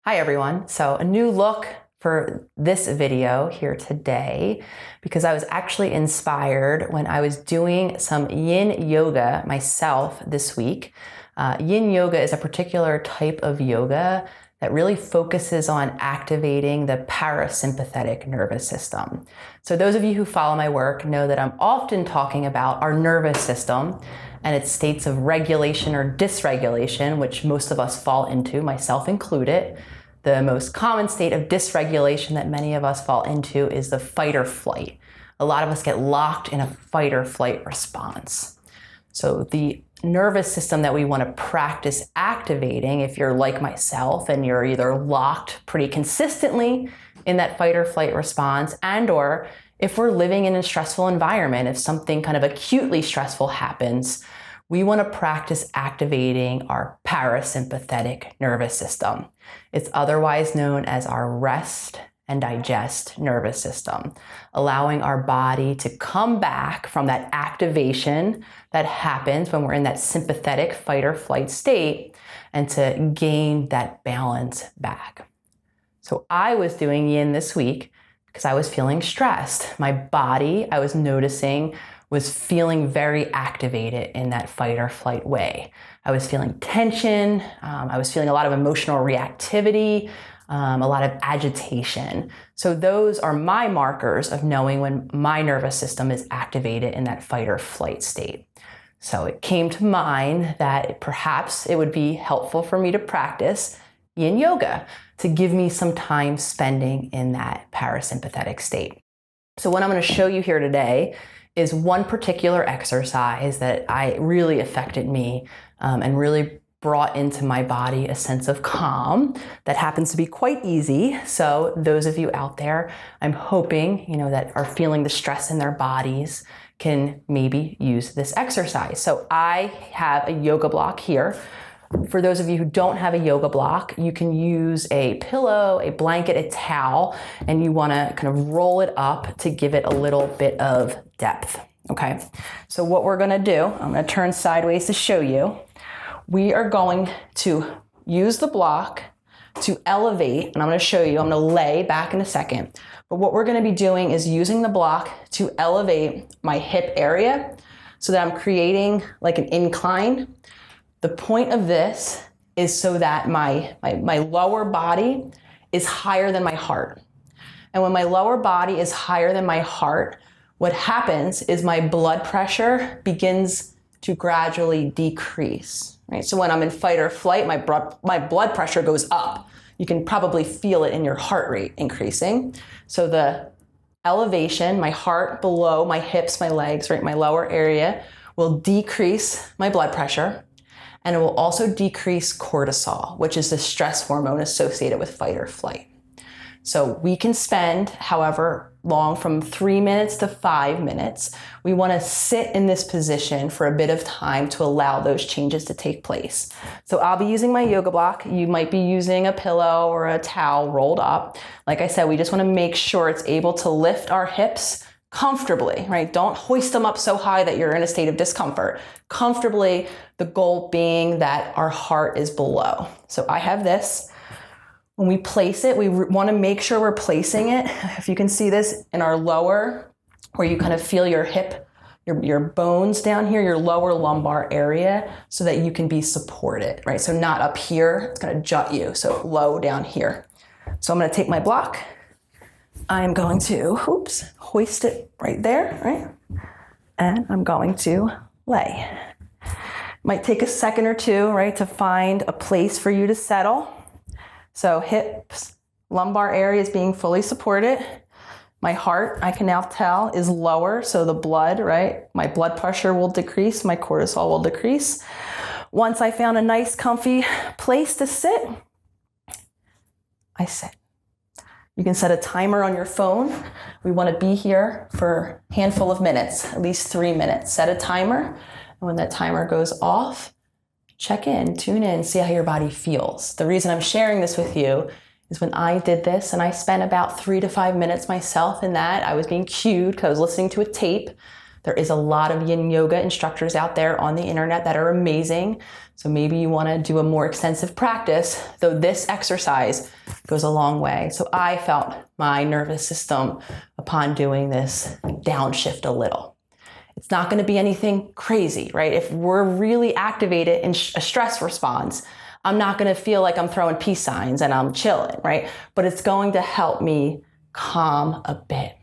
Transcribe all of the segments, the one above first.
Hi everyone. So a new look for this video here today, because I was actually inspired when I was doing some yin yoga myself this week. Yin yoga is a particular type of yoga that really focuses on activating the parasympathetic nervous system. So those of you who follow my work know that I'm often talking about our nervous system and its states of regulation or dysregulation, which most of us fall into, myself included. The most common state of dysregulation that many of us fall into is the fight or flight. A lot of us get locked in a fight or flight response. So the nervous system that we want to practice activating, if you're like myself and you're either locked pretty consistently in that fight or flight response, and or if we're living in a stressful environment, if something kind of acutely stressful happens, we want to practice activating our parasympathetic nervous system. It's otherwise known as our rest and digest nervous system, allowing our body to come back from that activation that happens when we're in that sympathetic fight or flight state and to gain that balance back. So I was doing yin this week because I was feeling stressed. My body, I was noticing, was feeling very activated in that fight or flight way. I was feeling tension. I was feeling a lot of emotional reactivity, a lot of agitation. So those are my markers of knowing when my nervous system is activated in that fight or flight state. So it came to mind that perhaps it would be helpful for me to practice yin yoga to give me some time spending in that parasympathetic state. So what I'm going to show you here today is one particular exercise that really affected me and really brought into my body a sense of calm that happens to be quite easy. So those of you out there, I'm hoping, that are feeling the stress in their bodies can maybe use this exercise. So I have a yoga block here. For those of you who don't have a yoga block, you can use a pillow, a blanket, a towel, and you want to kind of roll it up to give it a little bit of depth. Okay, so what we're going to do, I'm going to turn sideways to show you. We are going to use the block to elevate, and I'm going to show you, I'm going to lay back in a second. But what we're going to be doing is using the block to elevate my hip area so that I'm creating like an incline. The point of this is so that my lower body is higher than my heart. And when my lower body is higher than my heart, what happens is my blood pressure begins to gradually decrease, right? So when I'm in fight or flight, my blood pressure goes up. You can probably feel it in your heart rate increasing. So the elevation, my heart below my hips, my legs, right, my lower area, will decrease my blood pressure. And it will also decrease cortisol, which is the stress hormone associated with fight or flight. So we can spend however long, from 3 minutes to 5 minutes. We want to sit in this position for a bit of time to allow those changes to take place. So I'll be using my yoga block. You might be using a pillow or a towel rolled up. Like I said, we just want to make sure it's able to lift our hips comfortably, right? Don't hoist them up so high that you're in a state of discomfort. Comfortably, the goal being that our heart is below. So I have this. When we place it, we want to make sure we're placing it, if you can see this, in our lower, where you kind of feel your hip, your bones down here, your lower lumbar area, so that you can be supported, right? So not up here, it's going to jut you, so low down here. So I'm going to take my block. I'm going to, hoist it right there, right? And I'm going to lay. Might take a second or two, right, to find a place for you to settle. So hips, lumbar area is being fully supported. My heart, I can now tell, is lower, so the blood, right, my blood pressure will decrease, my cortisol will decrease. Once I found a nice, comfy place to sit, I sit. You can set a timer on your phone. We want to be here for a handful of minutes, at least 3 minutes. Set a timer, and when that timer goes off, check in, tune in, see how your body feels. The reason I'm sharing this with you is when I did this, and I spent about 3 to 5 minutes myself in that, I was being cued because I was listening to a tape. There is a lot of yin yoga instructors out there on the internet that are amazing. So maybe you want to do a more extensive practice, though this exercise goes a long way. So I felt my nervous system upon doing this downshift a little. It's not going to be anything crazy, right? If we're really activated in a stress response, I'm not going to feel like I'm throwing peace signs and I'm chilling, right? But it's going to help me calm a bit.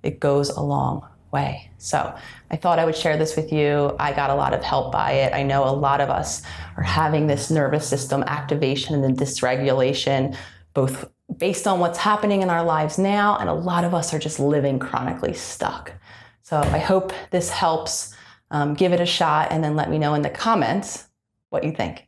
It goes a long way. So I thought I would share this with you. I got a lot of help by it. I know a lot of us are having this nervous system activation and dysregulation, both based on what's happening in our lives now, and a lot of us are just living chronically stuck. So I hope this helps. Give it a shot and then let me know in the comments what you think.